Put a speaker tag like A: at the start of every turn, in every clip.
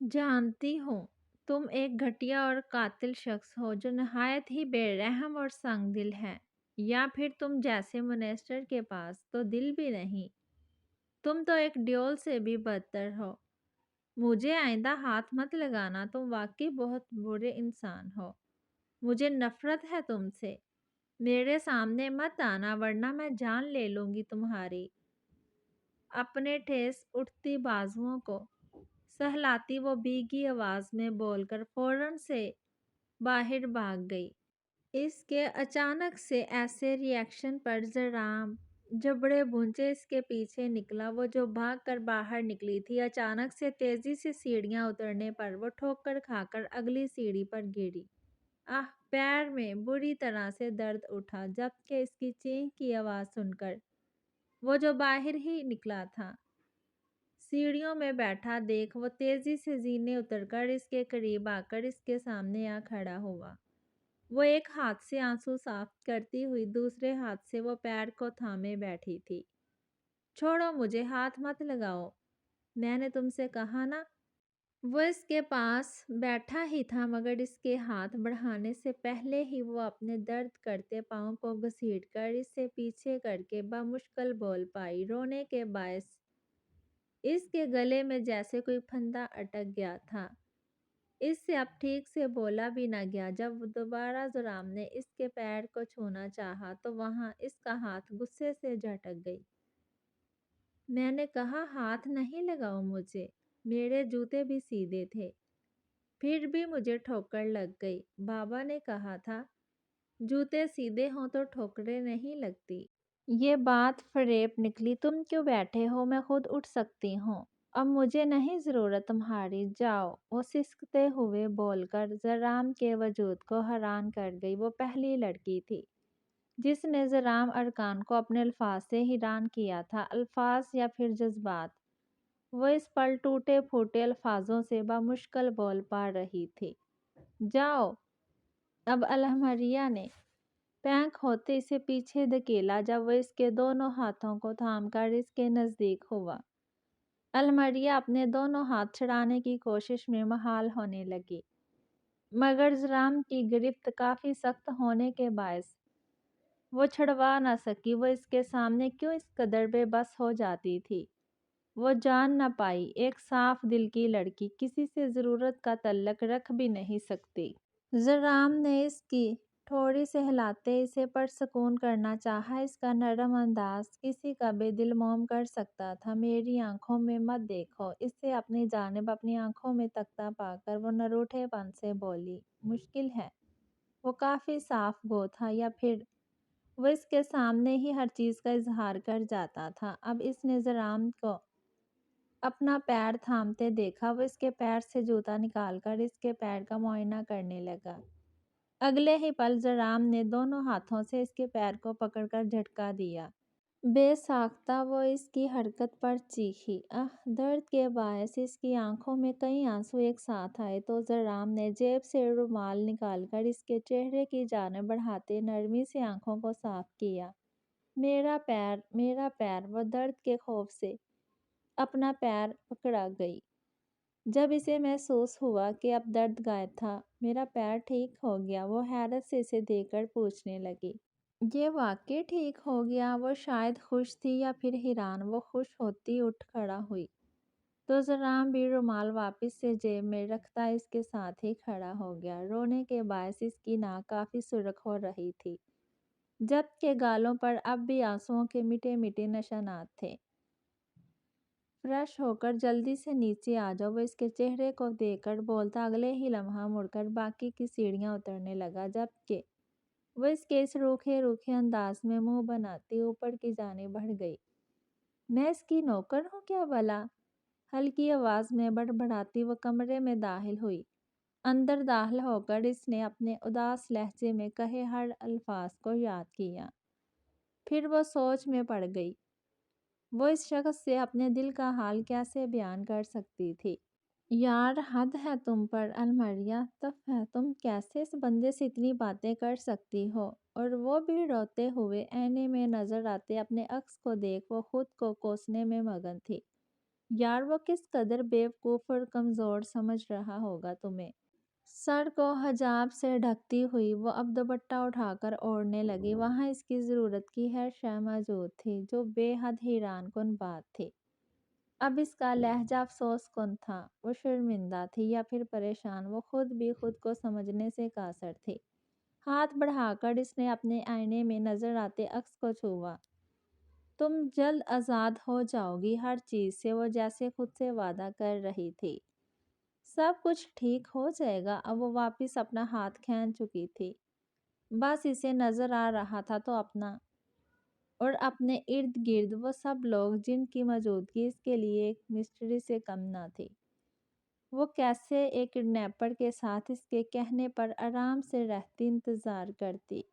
A: जानती हूँ, तुम एक घटिया और कातिल शख्स हो जो नहायत ही बेरहम और संगदिल है। या फिर तुम जैसे मोनेस्टर के पास तो दिल भी नहीं। तुम तो एक ड्योल से भी बदतर हो। मुझे आइंदा हाथ मत लगाना, तुम वाकई बहुत बुरे इंसान हो। मुझे नफरत है तुमसे। मेरे सामने मत आना वरना मैं जान ले लूंगी तुम्हारी। अपने ठेस उठती बाजुओं को सहलाती वो भीगी आवाज में बोलकर फौरन से बाहर भाग गई। इसके अचानक से ऐसे रिएक्शन पर जराम जबड़े भूंचे इसके पीछे निकला। वो जो भाग कर बाहर निकली थी, अचानक से तेजी से सीढ़ियां उतरने पर वो ठोकर खाकर अगली सीढ़ी पर गिरी। आह! पैर में बुरी तरह से दर्द उठा, जबकि इसकी चीख की आवाज सुनकर वो जो बाहर ही निकला था, सीढ़ियों में बैठा देख वो तेजी से जीने उतरकर इसके करीब आकर इसके सामने आ खड़ा हुआ। वो एक हाथ से आंसू साफ करती हुई दूसरे हाथ से वो पैर को थामे बैठी थी। छोड़ो मुझे, हाथ मत लगाओ, मैंने तुमसे कहा ना। वो इसके पास बैठा ही था मगर इसके हाथ बढ़ाने से पहले ही वो अपने दर्द करते पांव को घसीटकर इससे पीछे करके बामुश्किल बोल पाई। रोने के बायस इसके गले में जैसे कोई फंदा अटक गया था। इससे अब ठीक से बोला भी ना गया। जब दोबारा जुराम ने इसके पैर को छूना चाहा तो वहां इसका हाथ गुस्से से झटक गई। मैंने कहा हाथ नहीं लगाओ मुझे। मेरे जूते भी सीधे थे, फिर भी मुझे ठोकर लग गई। बाबा ने कहा था जूते सीधे हों तो ठोकरें नहीं लगती। ये बात फरेब निकली। तुम क्यों बैठे हो? मैं खुद उठ सकती हूँ। अब मुझे नहीं जरूरत तुम्हारी, जाओ। वो सिसकते हुए बोलकर जराम के वजूद को हैरान कर गई। वो पहली लड़की थी जिसने जराम अरकान को अपने अल्फाज से हैरान किया था। अल्फाज या फिर जज्बात, वो इस पल टूटे फूटे अल्फाजों से बामुश्किल बोल पा रही थी। जाओ। अब अलहमरिया ने पैंक होते इसे पीछे धकेला जब वो इसके दोनों हाथों को थामकर इसके नजदीक हुआ। अलमरिया अपने दोनों हाथ छुड़ाने की कोशिश में महाल होने लगी, मगर जराम की गिरफ्त काफी सख्त होने के बायस वो छुड़वा न सकी। वो इसके सामने क्यों इस कदर बेबस हो जाती थी, वो जान न पाई। एक साफ दिल की लड़की किसी से जरूरत का तल्लक रख भी नहीं सकती। जराम ने इसकी थोड़ी से हिलाते इसे परसकून करना चाहा। इसका नरम अंदाज किसी का भी दिल मोम कर सकता था। मेरी आंखों में मत देखो। इससे अपनी जानिब अपनी आंखों में तकता पाकर वो नरूठेपन से बोली। मुश्किल है। वो काफी साफ गो था, या फिर वो इसके सामने ही हर चीज का इजहार कर जाता था। अब इसने जराम को अपना पैर थामते देखा। वो इसके पैर से जूता निकालकर इसके पैर का मुआयना करने लगा। अगले ही पल जराम ने दोनों हाथों से इसके पैर को पकड़कर झटका दिया। बेसाख्ता वो इसकी हरकत पर चीखी। आह! दर्द के बायस इसकी आंखों में कई आंसू एक साथ आए तो जराम ने जेब से रुमाल निकालकर इसके चेहरे की जानिब बढ़ाते नरमी से आंखों को साफ किया। मेरा पैर, मेरा पैर। वो दर्द के खौफ से अपना पैर पकड़ा गई। जब इसे महसूस हुआ कि अब दर्द गायब था, मेरा पैर ठीक हो गया, वो हैरत से इसे देखकर पूछने लगी। ये वाकई ठीक हो गया? वो शायद खुश थी या फिर हैरान। वो खुश होती उठ खड़ा हुई तो जराम भी रुमाल वापस से जेब में रखता इसके साथ ही खड़ा हो गया। रोने के बायस इसकी नाक काफी सुर्ख हो रही थी, जबकि गालों पर अब भी आंसुओं के मीठे मीठे निशानात थे। फ्रेश होकर जल्दी से नीचे आ जाओ, वो इसके चेहरे को देखकर बोलता अगले ही लम्हा मुड़कर बाकी की सीढ़ियां उतरने लगा, जबकि वो इसके इस रूखे रूखे अंदाज में मुंह बनाती ऊपर की जाने बढ़ गई। मैं इसकी नौकर हूँ क्या भला? हल्की आवाज में बड़बड़ाती वो कमरे में दाखिल हुई। अंदर दाखिल होकर इसने अपने उदास लहजे में कहे हर अल्फाज को याद किया। फिर वो सोच में पड़ गई। वो इस शख्स से अपने दिल का हाल कैसे बयान कर सकती थी। यार, हद है तुम पर अलमरिया, तब है तुम कैसे इस बंदे से इतनी बातें कर सकती हो? और वो भी रोते हुए आईने में नजर आते अपने अक्स को देख वो खुद को कोसने में मगन थी। यार वो किस कदर बेवकूफ़ और कमज़ोर समझ रहा होगा तुम्हें। सर को हिजाब से ढकती हुई वो अब दुपट्टा उठाकर ओढ़ने लगी। वहाँ इसकी ज़रूरत की हर शय मौजूद थी, जो बेहद हैरान कुन बात थी। अब इसका लहजा अफ़सोसकुन था। वो शर्मिंदा थी या फिर परेशान, वो खुद भी खुद को समझने से कासर थी। हाथ बढ़ाकर इसने अपने आईने में नज़र आते अक्स को छुआ। तुम जल्द आज़ाद हो जाओगी हर चीज़ से, वो जैसे खुद से वादा कर रही थी। सब कुछ ठीक हो जाएगा। अब वो वापस अपना हाथ खींच चुकी थी। बस इसे नज़र आ रहा था तो अपना और अपने इर्द गिर्द वो सब लोग जिनकी मौजूदगी इसके लिए एक मिस्ट्री से कम न थी। वो कैसे एक किडनैपर के साथ इसके कहने पर आराम से रहती, इंतज़ार करती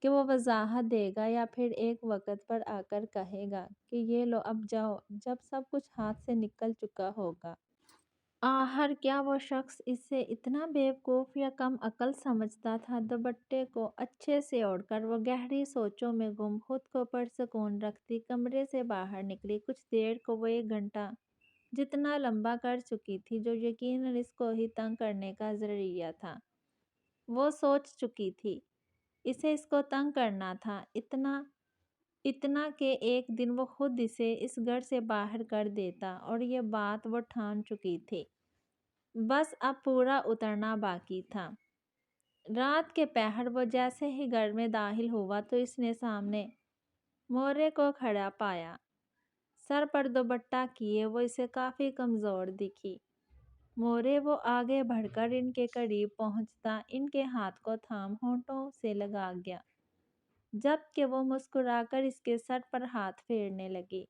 A: कि वो वजाहत देगा या फिर एक वक़्त पर आकर कहेगा कि ये लो अब जाओ, जब सब कुछ हाथ से निकल चुका होगा। आखिर क्या वो शख्स इससे इतना बेवकूफ़ या कम अक्ल समझता था। दुपट्टे को अच्छे से ओढ़कर वो गहरी सोचों में गुम, खुद को पुरसुकून रखती कमरे से बाहर निकली। कुछ देर को वो 1 घंटा जितना लंबा कर चुकी थी, जो यकीनन इसको ही तंग करने का ज़रिया था। वो सोच चुकी थी इसे इसको तंग करना था, इतना इतना कि एक दिन वो खुद इसे इस घर से बाहर कर देता, और ये बात वो ठान चुकी थी। बस अब पूरा उतरना बाकी था। रात के पहर वो जैसे ही घर में दाखिल हुआ तो इसने सामने मोरे को खड़ा पाया। सर पर दुपट्टा किए वो इसे काफ़ी कमज़ोर दिखी। मोरे वो आगे बढ़कर इनके करीब पहुंचता इनके हाथ को थाम होंठों से लगा गया, जबकि वो मुस्कुराकर इसके सर पर हाथ फेरने लगी।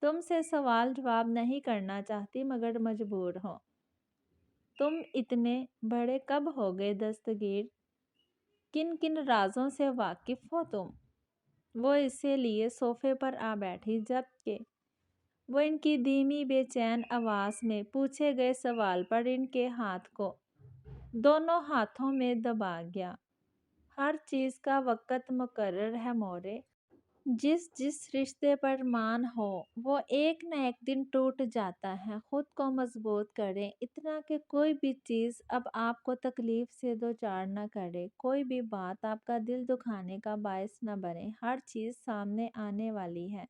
A: तुमसे सवाल जवाब नहीं करना चाहती, मगर मजबूर हो। तुम इतने बड़े कब हो गए दस्तगीर? किन किन राजों से वाकिफ हो तुम? वो इसे लिए सोफे पर आ बैठी, जबकि वो इनकी धीमी बेचैन आवाज़ में पूछे गए सवाल पर इनके हाथ को दोनों हाथों में दबा गया। हर चीज़ का वक़्त मुकर्रर है मोरे। जिस जिस रिश्ते पर मान हो वो एक न एक दिन टूट जाता है। खुद को मजबूत करें, इतना कि कोई भी चीज़ अब आपको तकलीफ से दो चार न करे, कोई भी बात आपका दिल दुखाने का बायस न बने। हर चीज़ सामने आने वाली है।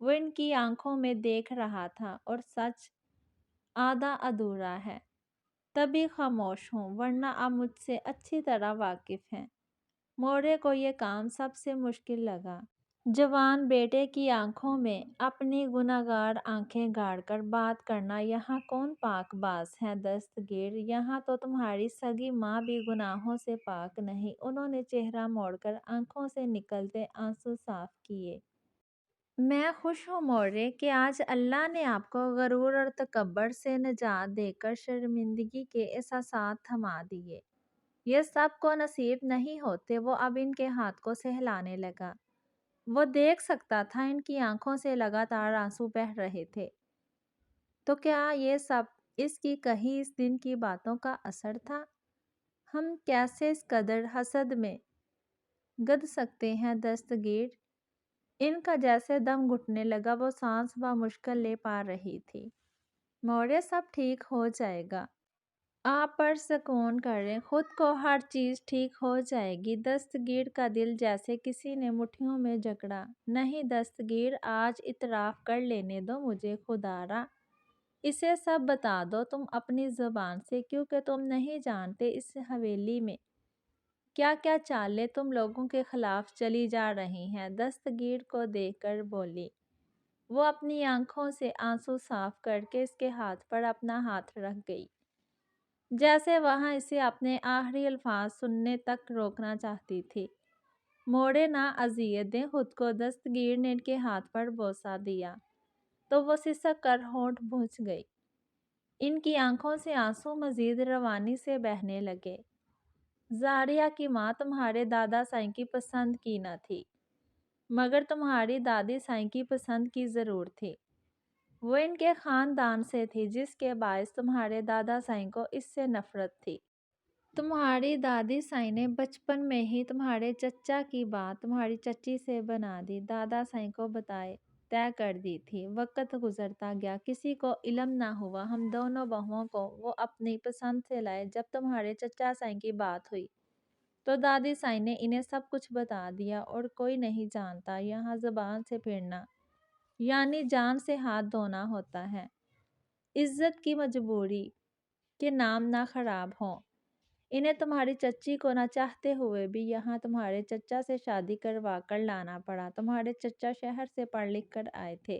A: वो इनकी आंखों में देख रहा था, और सच आधा अधूरा है तभी खामोश हूँ, वरना आप मुझसे अच्छी तरह वाकिफ़ हैं। मोरे को ये काम सबसे मुश्किल लगा। जवान बेटे की आंखों में अपनी गुनाहगार आंखें गाड़कर बात करना। यहाँ कौन पाकबाज है दस्तगीर? यहाँ तो तुम्हारी सगी माँ भी गुनाहों से पाक नहीं। उन्होंने चेहरा मोड़कर आंखों से निकलते आंसू साफ किए। मैं खुश हूँ मोरे कि आज अल्लाह ने आपको गरूर और तकब्बर से निजात देकर शर्मिंदगी के एहसासात थमा दिए। ये सबको नसीब नहीं होते। वो अब इनके हाथ को सहलाने लगा। वो देख सकता था इनकी आंखों से लगातार आंसू बह रहे थे। तो क्या ये सब इसकी कही इस दिन की बातों का असर था? हम कैसे इस कदर हसद में गद सकते हैं दस्तगीर? इनका जैसे दम घुटने लगा, वो सांस मुश्किल ले पा रही थी। मौर्य सब ठीक हो जाएगा। आप पर सुकून करें, खुद को हर चीज़ ठीक हो जाएगी। दस्तगीर का दिल जैसे किसी ने मुट्ठियों में जकड़ा। नहीं दस्तगीर, आज इतराफ़ कर लेने दो मुझे खुदारा। इसे सब बता दो तुम अपनी ज़ुबान से, क्योंकि तुम नहीं जानते इस हवेली में क्या क्या चालें तुम लोगों के खिलाफ चली जा रही हैं। दस्तगीर को देखकर बोली। वो अपनी आंखों से आंसू साफ करके इसके हाथ पर अपना हाथ रख गई, जैसे वहाँ इसे अपने आखिरी अल्फाज सुनने तक रोकना चाहती थी। मोड़े ना अजियत दें खुद को। दस्तगीर ने इनके हाथ पर बोसा दिया तो वो सिसक कर होंठ भूंच गई। इनकी आंखों से आंसू मजीद रवानी से बहने लगे। जारिया की माँ तुम्हारे दादा साईं की पसंद की न थी, मगर तुम्हारी दादी साईं की पसंद की ज़रूर थी। वो इनके ख़ानदान से थी, जिसके बायस तुम्हारे दादा साईं को इससे नफ़रत थी। तुम्हारी दादी साईं ने बचपन में ही तुम्हारे चचा की बात तुम्हारी चची से बना दी। दादा साईं को बताए طے کر دی تھی۔ وقت گزرتا گیا، کسی کو علم نہ ہوا ہم دونوں بہوؤں کو وہ اپنی پسند سے لائے۔ جب تمہارے چچا سائیں کی بات ہوئی تو دادی سائیں نے انہیں سب کچھ بتا دیا، اور کوئی نہیں جانتا یہاں زبان سے پھرنا یعنی جان سے ہاتھ دھونا ہوتا ہے۔ عزت کی مجبوری کے نام نہ خراب ہوں۔ انہیں تمہاری چچی کو نہ چاہتے ہوئے بھی یہاں تمہارے چچا سے شادی کروا کر لانا پڑا۔ تمہارے چچا شہر سے پڑھ لکھ کر آئے تھے،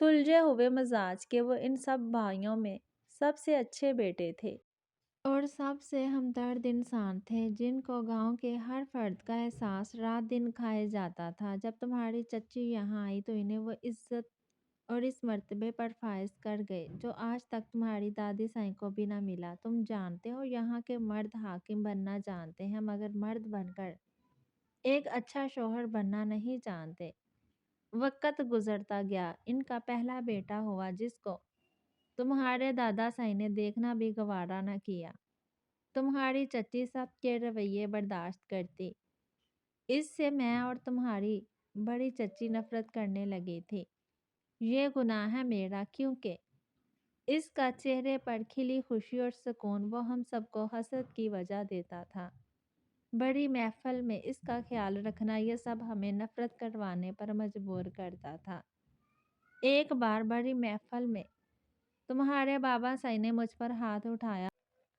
A: سلجھے ہوئے مزاج کے۔ وہ ان سب بھائیوں میں سب سے اچھے بیٹے تھے اور سب سے ہمدرد انسان تھے، جن کو گاؤں کے ہر فرد کا احساس رات دن کھائے جاتا تھا۔ جب تمہاری چچی یہاں آئی تو انہیں وہ عزت اور اس مرتبے پر فائز کر گئے جو آج تک تمہاری دادی سائیں کو بھی نہ ملا۔ تم جانتے ہو یہاں کے مرد حاکم بننا جانتے ہیں، مگر مرد بن کر ایک اچھا شوہر بننا نہیں جانتے۔ وقت گزرتا گیا، ان کا پہلا بیٹا ہوا جس کو تمہارے دادا سائیں نے دیکھنا بھی گوارا نہ کیا۔ تمہاری چچی سب کے رویے برداشت کرتی، اس سے میں اور تمہاری بڑی چچی نفرت کرنے لگی تھی۔ یہ گناہ ہے میرا، کیونکہ اس کا چہرے پر کھلی خوشی اور سکون وہ ہم سب کو حسد کی وجہ دیتا تھا۔ بڑی محفل میں اس کا خیال رکھنا یہ سب ہمیں نفرت کروانے پر مجبور کرتا تھا۔ ایک بار بڑی محفل میں تمہارے بابا سائیں نے مجھ پر ہاتھ اٹھایا،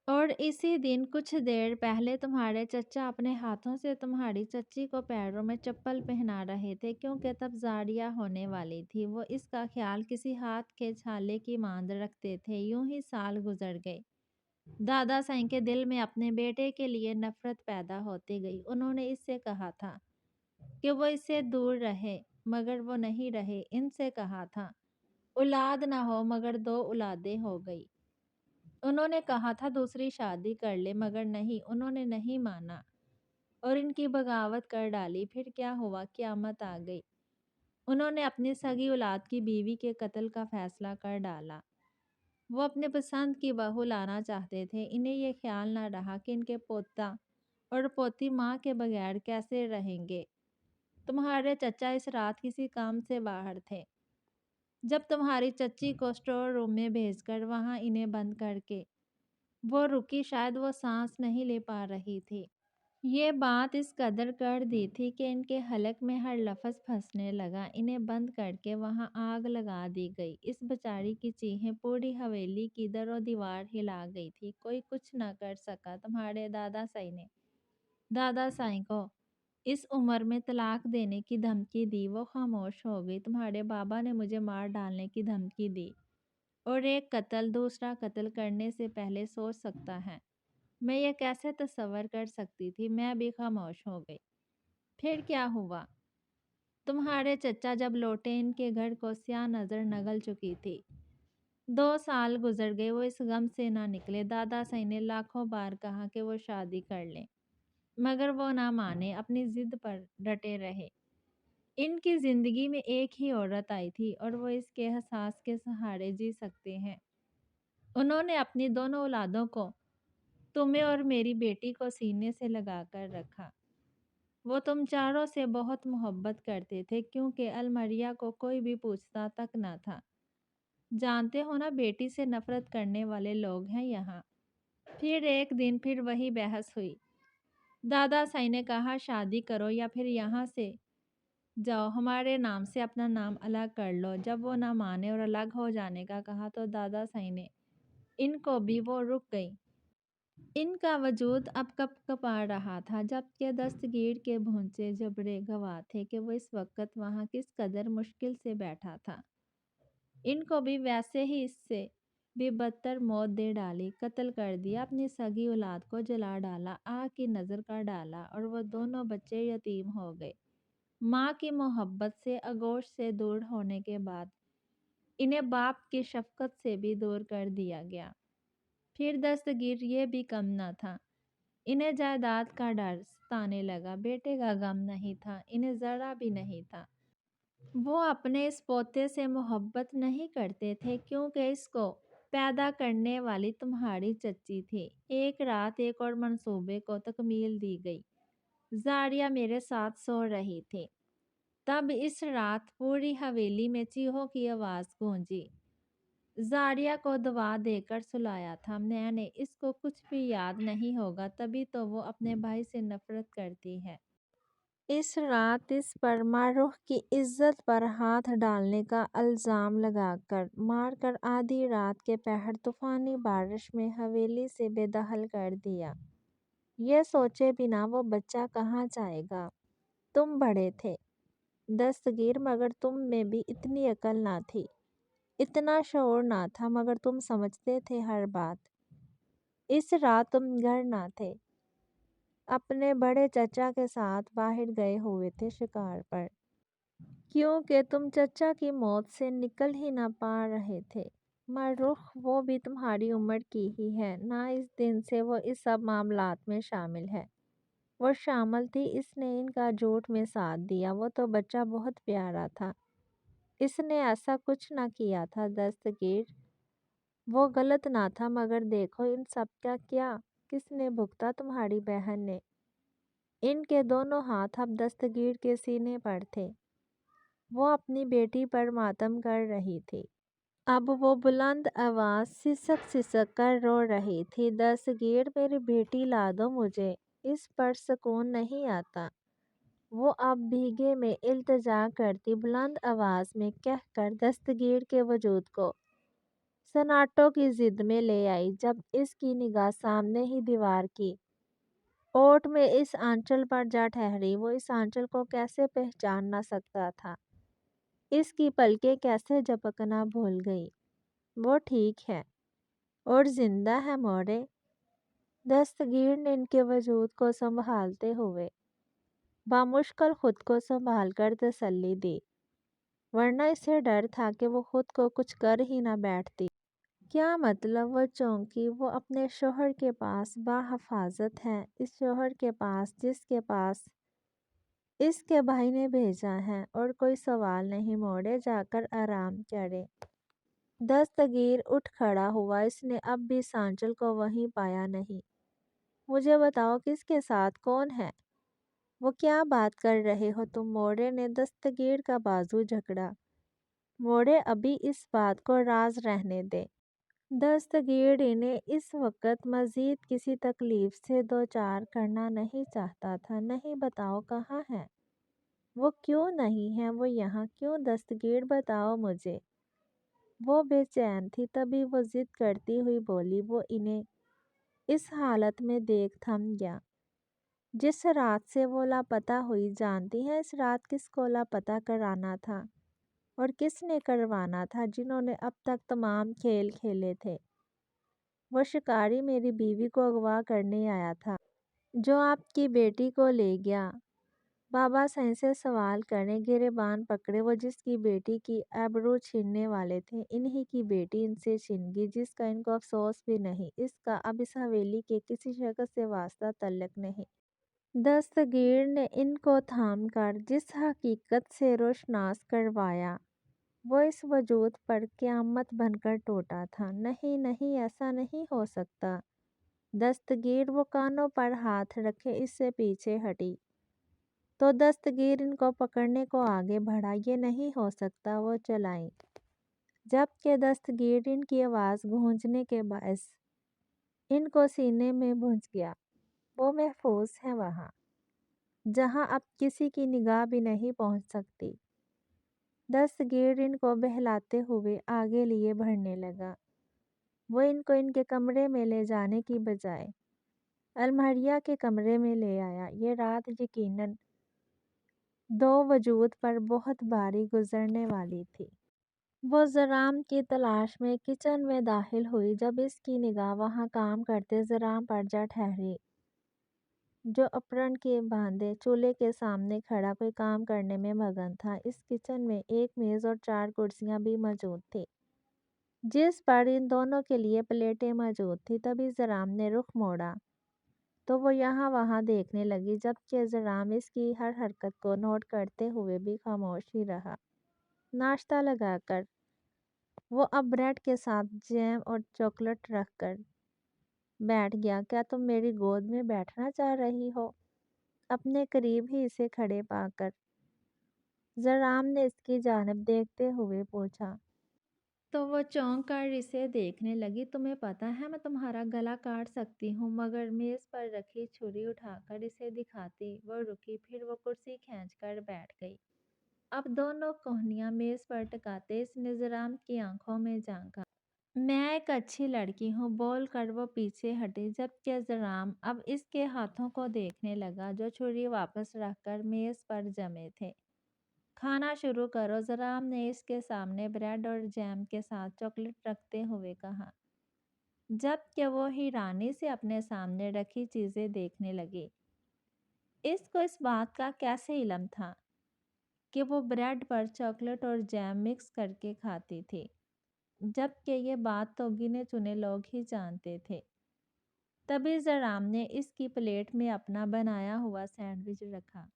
A: اور اسی دن کچھ دیر پہلے تمہارے چچا اپنے ہاتھوں سے تمہاری چچی کو پیروں میں چپل پہنا رہے تھے، کیونکہ تب زاڑیاں ہونے والی تھی۔ وہ اس کا خیال کسی ہاتھ کے چھالے کی ماند رکھتے تھے۔ یوں ہی سال گزر گئے۔ دادا سائیں کے دل میں اپنے بیٹے کے لیے نفرت پیدا ہوتی گئی۔ انہوں نے اس سے کہا تھا کہ وہ اس سے دور رہے، مگر وہ نہیں رہے۔ ان سے کہا تھا اولاد نہ ہو، مگر 2 اولادیں ہو گئی۔ انہوں نے کہا تھا دوسری شادی کر لے، مگر نہیں، انہوں نے نہیں مانا اور ان کی بغاوت کر ڈالی۔ پھر کیا ہوا؟ قیامت آ گئی۔ انہوں نے اپنی سگی اولاد کی بیوی کے قتل کا فیصلہ کر ڈالا۔ وہ اپنے پسند کی بہو لانا چاہتے تھے۔ انہیں یہ خیال نہ رہا کہ ان کے پوتا اور پوتی ماں کے بغیر کیسے رہیں گے۔ تمہارے چچا اس رات کسی کام سے باہر تھے۔ جب تمہاری چچی کو اسٹور روم میں بھیج کر وہاں انہیں بند کر کے وہ رکی، شاید وہ سانس نہیں لے پا رہی تھی۔ یہ بات اس قدر کر دی تھی کہ ان کے حلق میں ہر لفظ پھنسنے لگا۔ انہیں بند کر کے وہاں آگ لگا دی گئی۔ اس بیچاری کی چیخیں پوری حویلی کی در و دیوار ہلا گئی تھی۔ کوئی کچھ نہ کر سکا۔ تمہارے دادا سائیں نے دادا سائیں کو اس عمر میں طلاق دینے کی دھمکی دی۔ وہ خاموش ہو گئی۔ تمہارے بابا نے مجھے مار ڈالنے کی دھمکی دی، اور ایک قتل دوسرا قتل کرنے سے پہلے سوچ سکتا ہے۔ میں یہ کیسے تصور کر سکتی تھی؟ میں بھی خاموش ہو گئی۔ پھر کیا ہوا؟ تمہارے چچا جب لوٹے، ان کے گھر کو سیاہ نظر نگل چکی تھی۔ 2 سال گزر گئے، وہ اس غم سے نہ نکلے۔ دادا سائیں نے لاکھوں بار کہا کہ وہ شادی کر لیں، مگر وہ نہ مانے، اپنی ضد پر ڈٹے رہے۔ ان کی زندگی میں ایک ہی عورت آئی تھی، اور وہ اس کے احساس کے سہارے جی سکتے ہیں۔ انہوں نے اپنی دونوں اولادوں کو، تمہیں اور میری بیٹی کو سینے سے لگا کر رکھا۔ وہ تم چاروں سے بہت محبت کرتے تھے، کیونکہ المریا کو کوئی بھی پوچھتا تک نہ تھا۔ جانتے ہو نا، بیٹی سے نفرت کرنے والے لوگ ہیں یہاں۔ پھر ایک دن پھر وہی بحث ہوئی۔ دادا سائیں نے کہا شادی کرو یا پھر یہاں سے جاؤ، ہمارے نام سے اپنا نام الگ کر لو۔ جب وہ نہ مانے اور الگ ہو جانے کا کہا تو دادا سائیں نے ان کو بھی، وہ رک گئی۔ ان کا وجود اب کپ کپا رہا تھا، جبکہ دستگیر کے بھونچے جبرے گواہ تھے کہ وہ اس وقت وہاں کس قدر مشکل سے بیٹھا تھا۔ ان کو بھی ویسے ہی اس سے بھی بدتر موت دے ڈالی، قتل کر دیا، اپنی سگی اولاد کو جلا ڈالا، آگ کی نظر کر ڈالا، اور وہ دونوں بچے یتیم ہو گئے۔ ماں کی محبت سے، آغوش سے دور ہونے کے بعد انہیں باپ کی شفقت سے بھی دور کر دیا گیا۔ پھر دستگیر یہ بھی کم نہ تھا، انہیں جائیداد کا ڈر ستانے لگا۔ بیٹے کا غم نہیں تھا، انہیں ذرا بھی نہیں تھا۔ وہ اپنے اس پوتے سے محبت نہیں کرتے تھے، کیونکہ اس کو پیدا کرنے والی تمہاری چچی تھی۔ ایک رات ایک اور منصوبے کو تکمیل دی گئی۔ زاڑیاں میرے ساتھ سو رہی تھی۔ तब इस रात पूरी हवेली में चीहों की आवाज गूंजी। ज़ारिया को दवा देकर सुलाया था मैंने, इसको कुछ भी याद नहीं होगा, तभी तो वो अपने भाई से नफरत करती है। इस रात इस पर मारूख की इज्जत पर हाथ डालने का इल्ज़ाम लगाकर मारकर आधी रात के पहर तूफानी बारिश में हवेली से बेदखल कर दिया। ये सोचे बिना वो बच्चा कहाँ जाएगा। तुम बड़े थे दस्तगीर, मगर तुम में भी इतनी अकल ना थी, इतना शऊर ना था, मगर तुम समझते थे हर बात। इस रात तुम घर ना थे, अपने बड़े चचा के साथ बाहर गए हुए थे शिकार पर, क्योंकि तुम चचा की मौत से निकल ही ना पा रहे थे। मरूख वो भी तुम्हारी उम्र की ही है ना, इस दिन से वो इस सब मामलात में शामिल है। वो शामिल थी, इसने इनका झूठ में साथ दिया। वो तो बच्चा बहुत प्यारा था, इसने ऐसा कुछ ना किया था दस्तगीर, वो गलत ना था, मगर देखो इन सब का क्या किसने भुगता, तुम्हारी बहन ने। इनके दोनों हाथ अब दस्तगीर के सीने पर थे। वो अपनी बेटी पर मातम कर रही थी। अब वो बुलंद आवाज सिसक सिसक कर रो रही थी, दस्तगीर मेरी बेटी ला दो मुझे, इस पर सुकून नहीं आता। वो अब भीगे में इल्तिजा करती बुलंद आवाज में कहकर दस्तगीर के वजूद को सन्नाटों की जिद में ले आई। जब इसकी निगाह सामने ही दीवार की ओट में इस आंचल पर जा ठहरी, वो इस आंचल को कैसे पहचान ना सकता था, इसकी पलकें कैसे झपकना भूल गई। वो ठीक है और जिंदा है मोरे, दस्तगीर ने इनके वजूद को संभालते हुए बामुश्किल खुद को संभाल कर तसल्ली दी, वरना इसे डर था कि वो खुद को कुछ कर ही ना बैठती। क्या मतलब, वो चौंकी। वो अपने शोहर के पास बाहिफाजत है, इस शोहर के पास जिसके पास इसके भाई ने भेजा है, और कोई सवाल नहीं, मोड़े जाकर आराम करे। दस्तगीर उठ खड़ा हुआ, इसने अब भी सांचल को वहीं पाया नहीं। मुझे बताओ किसके साथ, कौन है वो, क्या बात कर रहे हो तुम, मोड़े ने दस्तगीर का बाजू जकड़ा। मोड़े अभी इस बात को राज रहने दे। दस्तगीर इन्हें इस वक्त मजीद किसी तकलीफ से दो चार करना नहीं चाहता था। नहीं, बताओ कहाँ है वो, क्यों नहीं है वो यहाँ, क्यों दस्तगीर बताओ मुझे। वो बेचैन थी, तभी वो जिद करती हुई बोली। वो इन्हें इस हालत में देख थम गया। जिस रात से वो लापता हुई, जानती हैं इस रात किसको लापता कराना था और किसने करवाना था, जिन्होंने अब तक तमाम खेल खेले थे। वो शिकारी मेरी बीवी को अगवा करने आया था, जो आपकी बेटी को ले गया। बाबा सही से सवाल करें, गिरेबान पकड़े, वो जिसकी बेटी की आबरू छीनने वाले थे, इन्हीं की बेटी इनसे छीन गई, जिसका इनको अफसोस भी नहीं। इसका अब इस हवेली के किसी शख्स से वास्ता तल्लक नहीं। दस्तगीर ने इनको थाम कर जिस हकीकत से रोशनास करवाया, वो इस वजूद पर क़यामत बनकर टूटा था। नहीं नहीं, ऐसा नहीं हो सकता। दस्तगीर, वो कानों पर हाथ रखे इससे पीछे हटी, तो दस्तगीर इनको पकड़ने को आगे बढ़ा। ये नहीं हो सकता, वो चलाई, जबकि दस्तगीर इनकी आवाज़ गूंजने के बायस इनको सीने में भुंज गया। वो महफूज है वहाँ, जहाँ अब किसी की निगाह भी नहीं पहुँच सकती। दस्तगीर इनको बहलाते हुए आगे लिए बढ़ने लगा। वो इनको इनके कमरे में ले जाने की बजाय अलमारिया के कमरे में ले आया। ये रात यकीनन दो वजूद पर बहुत भारी गुजरने वाली थी। वो ज़राम की तलाश में किचन में दाखिल हुई, जब इसकी निगाह वहाँ काम करते ज़राम पर जा ठहरी, जो अपरन के बांधे चूल्हे के सामने खड़ा कोई काम करने में मगन था। इस किचन में एक मेज़ और 4 कुर्सियाँ भी मौजूद थी, जिस पर इन दोनों के लिए प्लेटें मौजूद थी। तभी ज़राम ने रुख मोड़ा तो वो यहाँ वहाँ देखने लगी, जबकि ज़राम इसकी हर हरकत को नोट करते हुए भी खामोश ही रहा। नाश्ता लगाकर वो अब ब्रेड के साथ जैम और चॉकलेट रखकर बैठ गया। क्या तुम मेरी गोद में बैठना चाह रही हो? अपने करीब ही इसे खड़े पाकर जराम ने इसकी जानिब देखते हुए पूछा। तो वो चौंक कर इसे देखने लगी। तुम्हें पता है मैं तुम्हारा गला काट सकती हूँ। मगर मेज पर रखी छुरी उठाकर इसे दिखाती वो रुकी, फिर वो कुर्सी खींचकर बैठ गई। अब दोनों कोहनियां मेज पर टकाते इसने जराम की आंखों में झांका। मैं एक अच्छी लड़की हूँ, बोल कर वो पीछे हटी, जबकि जराम अब इसके हाथों को देखने लगा जो छुरी वापस रखकर मेज पर जमे थे। खाना शुरू करो, जराम ने इसके सामने ब्रेड और जैम के साथ चॉकलेट रखते हुए कहा, जबकि वो हैरानी से अपने सामने रखी चीजें देखने लगी। इसको इस बात का कैसे इल्म था कि वो ब्रेड पर चॉकलेट और जैम मिक्स करके खाती थी, जबकि ये बात तो गिने चुने लोग ही जानते थे। तभी जराम ने इसकी प्लेट में अपना बनाया हुआ सैंडविच रखा,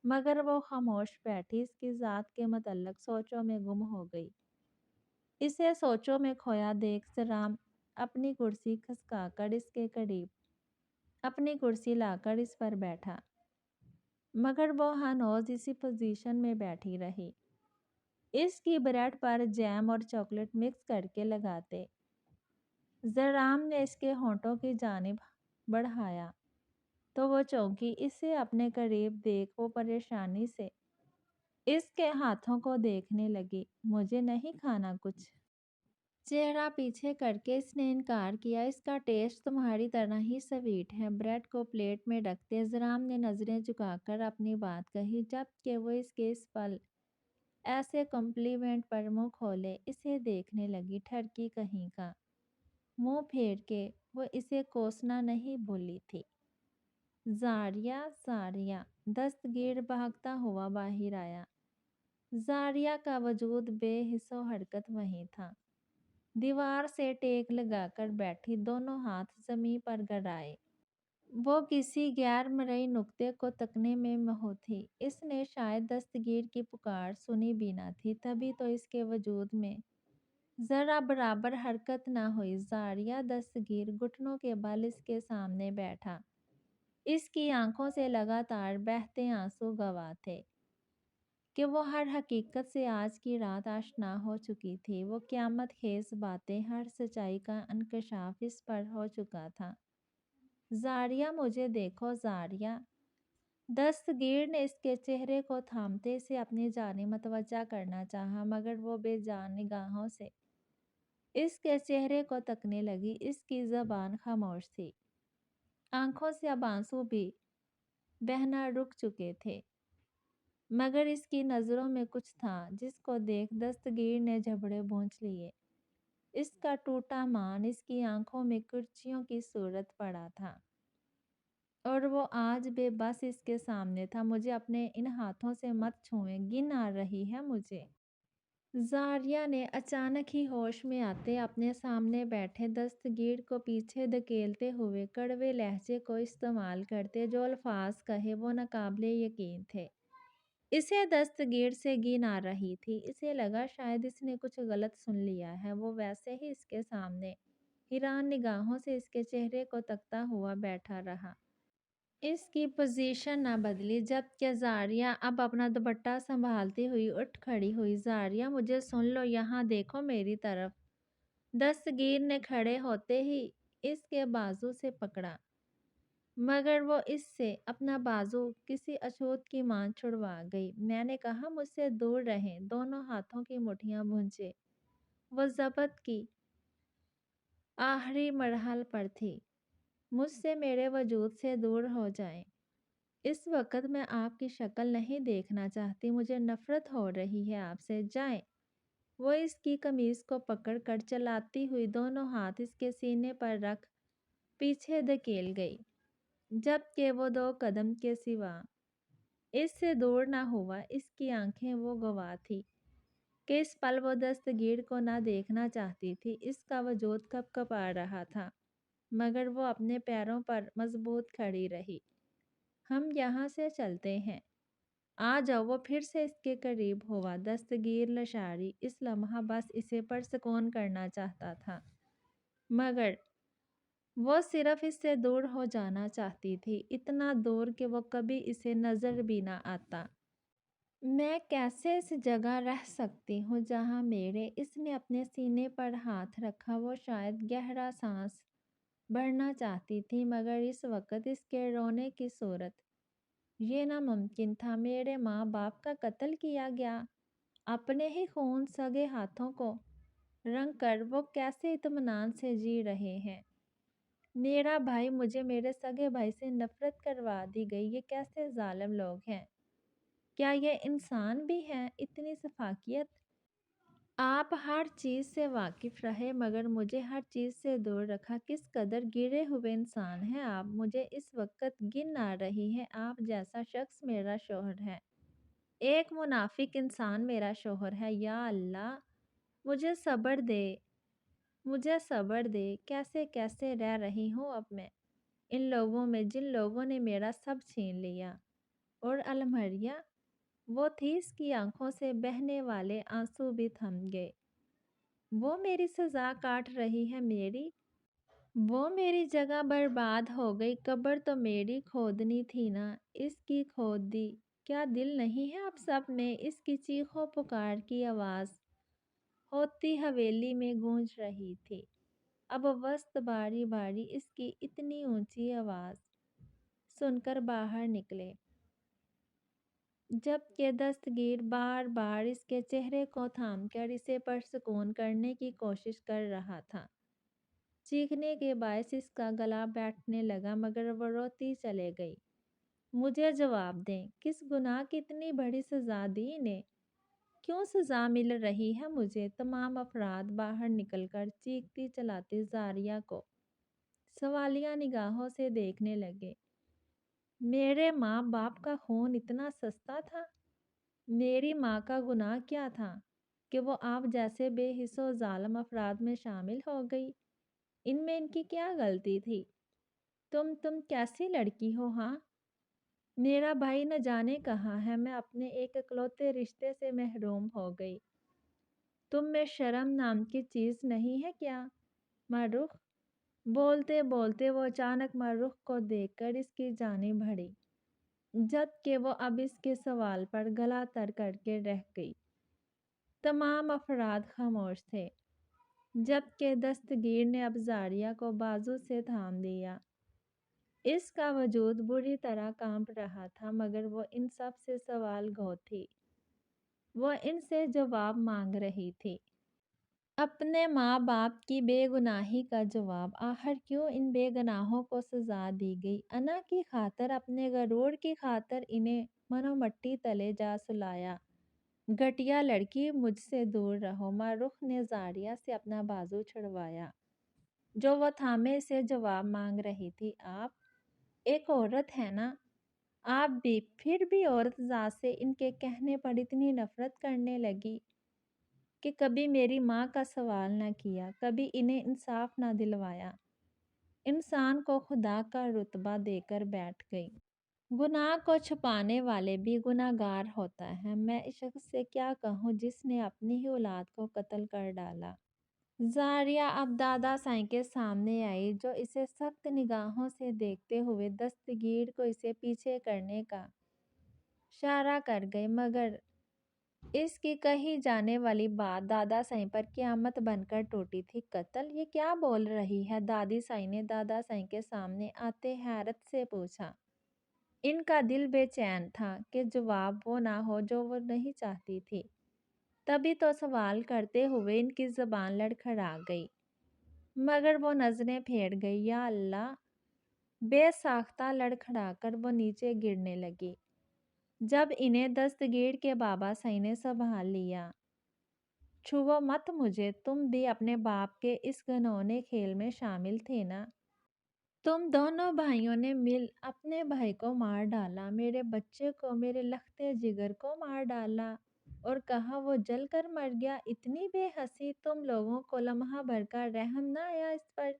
A: मगर वो खामोश बैठी इसकी ज़ात के मतलब सोचों में गुम हो गई। इसे सोचों में खोया देख जराम अपनी कुर्सी खसकाकर इसके करीब अपनी कुर्सी लाकर इस पर बैठा, मगर वो हनोज इसी पोजीशन में बैठी रही। इसकी ब्रेड पर जैम और चॉकलेट मिक्स करके लगाते जराम ने इसके होंठों की जानिब बढ़ाया तो वो चौंकी। इसे अपने करीब देख वो परेशानी से इसके हाथों को देखने लगी। मुझे नहीं खाना कुछ, चेहरा पीछे करके इसने इनकार किया। इसका टेस्ट तुम्हारी तरह ही स्वीट है। ब्रेड को प्लेट में रखते जराम ने नजरें झुकाकर अपनी बात कही, जबकि वो इसके इस पल ऐसे कॉम्प्लीमेंट पर मुंह खोले इसे देखने लगी। ठरकी कहीं का मुंह फेर के वो इसे कोसना नहीं भूली थी। जारिया, जारिया, दस्तगीर भागता हुआ बाहर आया। जारिया का वजूद बेहिस्सो हरकत वहीं था, दीवार से टेक लगाकर बैठी, दोनों हाथ जमीन पर गड़ाए। वो किसी गैर मरई नुक्ते को तकने में महो थी। इसने शायद दस्तगीर की पुकार सुनी भी ना थी, तभी तो इसके वजूद में जरा बराबर हरकत ना हुई। जारिया दस्तगीर घुटनों के बल इसके सामने बैठा, इसकी आंखों से लगातार बहते आंसू गवाह थे कि वो हर हकीकत से आज की रात आशना हो चुकी थी। वो क़यामत खेज बातें, हर सच्चाई का इंकशाफ इस पर हो चुका था। जारिया, मुझे देखो जारिया। दस्तगीर ने इसके चेहरे को थामते से अपनी जानिब मतवज्जा करना चाहा, मगर वो बेजान निगाहों से इसके चेहरे को तकने लगी। इसकी जबान खामोश थी, आंखों से अब आंसू भी बहना रुक चुके थे, मगर इसकी नज़रों में कुछ था जिसको देख दस्तगीर ने जबड़े भूंच लिए। इसका टूटा मान इसकी आंखों में कुर्चियों की सूरत पड़ा था और वो आज बेबस इसके सामने था। मुझे अपने इन हाथों से मत छुएं, गिन आ रही है मुझे। जारिया ने अचानक ही होश में आते अपने सामने बैठे दस्तगीर को पीछे धकेलते हुए कड़वे लहजे को इस्तेमाल करते जो अल्फाज कहे वो नाकाबिले यकीन थे। इसे दस्तगीर से घिन आ रही थी। इसे लगा शायद इसने कुछ गलत सुन लिया है। वो वैसे ही इसके सामने हैरान निगाहों से इसके चेहरे को तकता हुआ बैठा रहा। इसकी पोजीशन ना बदली। जबकि जारिया अब अपना दुपट्टा संभालती हुई उठ खड़ी हुई। जारिया, मुझे सुन लो, यहाँ देखो मेरी तरफ। दस्तगीर ने खड़े होते ही इसके बाजू से पकड़ा, मगर वो इससे अपना बाजू किसी अछूत की मान छुड़वा गई। मैंने कहा मुझसे दूर रहें। दोनों हाथों की मुठ्ठियां भूंजे वो जब्त की आखिरी मरहल पर थी। मुझसे, मेरे वजूद से दूर हो जाएं। इस वक्त मैं आपकी शक्ल नहीं देखना चाहती। मुझे नफरत हो रही है आपसे। जाएं। वो इसकी कमीज को पकड़ कर चलाती हुई दोनों हाथ इसके सीने पर रख पीछे धकेल गई, जबकि वो 2 कदम के सिवा इससे दूर ना हुआ। इसकी आंखें वो गवाह थी कि इस पल वो दस्तगीर को ना देखना चाहती थी। इसका वजूद कँप-कँपा रहा था, मगर वो अपने पैरों पर मजबूत खड़ी रही। हम यहाँ से चलते हैं, आ जाओ। वो फिर से इसके करीब हुआ। दस्तगीर लशारी इस लम्हा बस इसे पुरसकून करना चाहता था, मगर वो सिर्फ इससे दूर हो जाना चाहती थी, इतना दूर कि वो कभी इसे नजर भी ना आता। मैं कैसे इस जगह रह सकती हूँ जहाँ मेरे इसने अपने सीने पर हाथ रखा। वो शायद गहरा सांस भरना चाहती थी मगर इस वक्त इसके रोने की सूरत ये नामुमकिन था। मेरे माँ बाप का कत्ल किया गया अपने ही खून सगे हाथों को रंग कर वो कैसे इत्मीनान से जी रहे हैं। मेरा भाई मुझे मेरे सगे भाई से नफरत करवा दी गई। ये कैसे जालिम लोग हैं। क्या ये इंसान भी हैं। इतनी सफाकियत। आप हर चीज़ से वाकिफ़ रहे मगर मुझे हर चीज़ से दूर रखा। किस कदर गिरे हुए इंसान हैं आप। मुझे इस वक्त गिन आ रही है आप जैसा शख्स मेरा शोहर है। एक मुनाफिक इंसान मेरा शोहर है। या अल्लाह मुझे सब्र दे। मुझे सब्र दे। कैसे कैसे रह रही हूँ अब मैं इन लोगों में जिन लोगों ने मेरा सब छीन लिया। और अलमरिया वो थी इसकी आंखों से बहने वाले आंसू भी थम गए। वो मेरी सजा काट रही है मेरी। वो मेरी जगह बर्बाद हो गई। कब्र तो मेरी खोदनी थी ना इसकी खोद दी। क्या दिल नहीं है अब सब में। इसकी चीखों पुकार की आवाज़ होती हवेली में गूंज रही थी। अब वस्त बारी बारी इसकी इतनी ऊंची आवाज़ सुनकर बाहर निकले जबकि दस्तगीर बार बार इसके चेहरे को थामकर इसे पुरसुकून करने की कोशिश कर रहा था। चीखने के बायस इसका गला बैठने लगा मगर वो रोती चले गई। मुझे जवाब दें किस गुनाह की इतनी बड़ी सजा दी इन्हें। क्यों सजा मिल रही है मुझे। तमाम अफराद बाहर निकलकर चीखती चलाती जारिया को सवालिया निगाहों से देखने लगे। मेरे माँ बाप का खून इतना सस्ता था। मेरी माँ का गुनाह क्या था कि वो आप जैसे बेहिस्सो जालिम अफराद में शामिल हो गई। इनमें इनकी क्या गलती थी। तुम कैसी लड़की हो। हाँ मेरा भाई न जाने कहाँ है। मैं अपने एक इकलौते रिश्ते से महरूम हो गई। तुम में शर्म नाम की चीज़ नहीं है क्या। मारूख बोलते बोलते वो अचानक मारूख को देखकर इसकी जाने बढ़ी जबकि वो अब इसके सवाल पर गला तर करके रह गई। तमाम अफराद खामोश थे जबकि दस्तगीर ने अब जारिया को बाजू से थाम दिया। इसका वजूद बुरी तरह कांप रहा था मगर वो इन सब से सवाल गो थी। वो इनसे जवाब मांग रही थी। अपने माँ बाप की बेगुनाही का जवाब। आखिर क्यों इन बेगुनाहों को सजा दी गई। अना की खातर अपने गरूर की खातर इन्हें मनोमट्टी तले जा सुलाया। घटिया लड़की मुझसे दूर रहो। मारुख ने जारिया से अपना बाजू छुड़वाया जो वह थामे से जवाब मांग रही थी। आप एक औरत है ना। आप भी फिर भी औरत जात से इनके कहने पर इतनी नफरत करने लगी कि कभी मेरी माँ का सवाल ना किया कभी इन्हें इंसाफ ना दिलवाया। इंसान को खुदा का रुतबा देकर बैठ गई। गुनाह को छुपाने वाले भी गुनाहगार होता है। मैं इस शख्स से क्या कहूँ जिसने अपनी ही औलाद को कत्ल कर डाला। जारिया अब दादा साईं के सामने आई जो इसे सख्त निगाहों से देखते हुए दस्तगीर को इसे पीछे करने का इशारा कर गए मगर इसकी कही जाने वाली बात दादा साईं पर क़यामत बनकर टूटी थी। कत्ल ये क्या बोल रही है। दादी साईं ने दादा साईं के सामने आते हैरत से पूछा। इनका दिल बेचैन था कि जवाब वो ना हो जो वो नहीं चाहती थी। तभी तो सवाल करते हुए इनकी ज़बान लड़खड़ा गई मगर वो नज़रें फेर गई। या अल्लाह बेसाख्ता लड़खड़ाकर वो नीचे गिरने लगी जब इन्हें दस्तगीर के बाबा साईं ने संभाल लिया। छुओ मत मुझे। तुम भी अपने बाप के इस घिनौने खेल में शामिल थे ना। तुम दोनों भाइयों ने मिल अपने भाई को मार डाला। मेरे बच्चे को मेरे लखते जिगर को मार डाला और कहा वो जल कर मर गया। इतनी बेहसी तुम लोगों को लम्हा भर का रहम ना आया इस पर।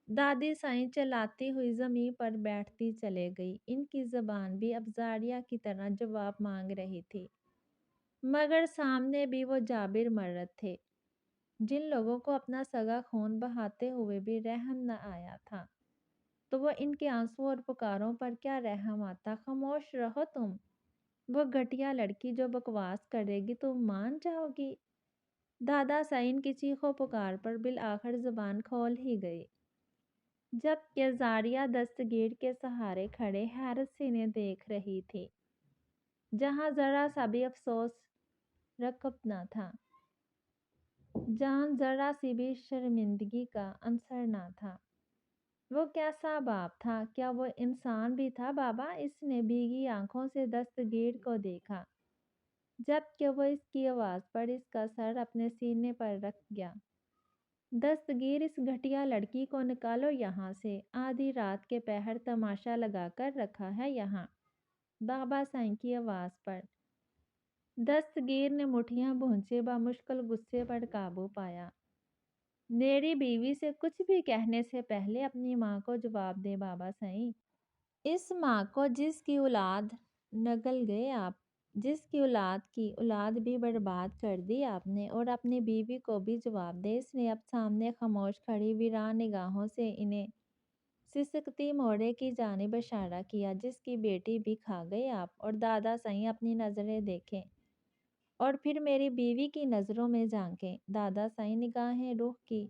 A: दादी साईं चलाती हुई जमीन पर बैठती चले गई। इनकी जबान भी अब जारिया की तरह जवाब मांग रही थी मगर सामने भी वो जाबिर मर्द थे जिन लोगों को अपना सगा खून बहाते हुए भी रहम न आया था। तो वो इनके आंसू और पुकारों पर क्या रहम आता। खामोश रहो तुम। वो घटिया लड़की जो बकवास करेगी तुम मान जाओगी? दादा साइन की चीखों पुकार पर बिल आखिर जुबान खोल ही गई। जबकि जारिया दस्तगीर के सहारे खड़े हैरत से इन्हें देख रही थी, जहां जरा सा भी अफसोस रकब न था, जहां जरा सी भी शर्मिंदगी का अंसर न था। वो कैसा बाप था? क्या वो इंसान भी था बाबा? इसने भीगी आंखों से दस्तगीर को देखा, जबकि वो इसकी आवाज़ पर इसका सर अपने सीने पर रख गया। दस्तगीर, इस घटिया लड़की को निकालो यहाँ से। आधी रात के पहर तमाशा लगा कर रखा है यहाँ। बाबा साईं की आवाज़ पर दस्तगीर ने मुठियां भूंचे मुश्किल गुस्से पर काबू पाया। मेरी बीवी से कुछ भी कहने से पहले अपनी माँ को जवाब दे बाबा साईं। इस माँ को जिसकी औलाद नगल गए आप, जिसकी औलाद की औलाद भी बर्बाद कर दी आपने, और अपनी बीवी को भी जवाब दे। इसने अब सामने खामोश खड़ी वीरान निगाहों से इन्हें सिसकती मोड़े की जानिब इशारा किया, जिसकी बेटी भी खा गए आप। और दादा साईं, अपनी नज़रें देखें और फिर मेरी बीवी की नज़रों में झांकें। दादा साईं, निगाहें रूह की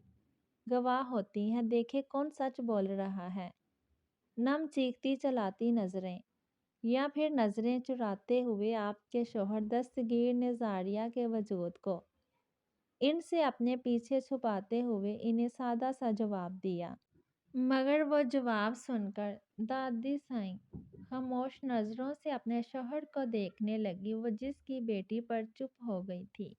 A: गवाह होती हैं, देखे कौन सच बोल रहा है। नम चीखती चलाती नजरें, या फिर नजरें चुराते हुए आपके शोहर। दस्तगीर ने जारिया के वजूद को इनसे अपने पीछे छुपाते हुए इन्हें सादा सा जवाब दिया। मगर वो जवाब सुनकर दादी साईं खामोश नजरों से अपने शोहर को देखने लगी, वो जिसकी बेटी पर चुप हो गई थी।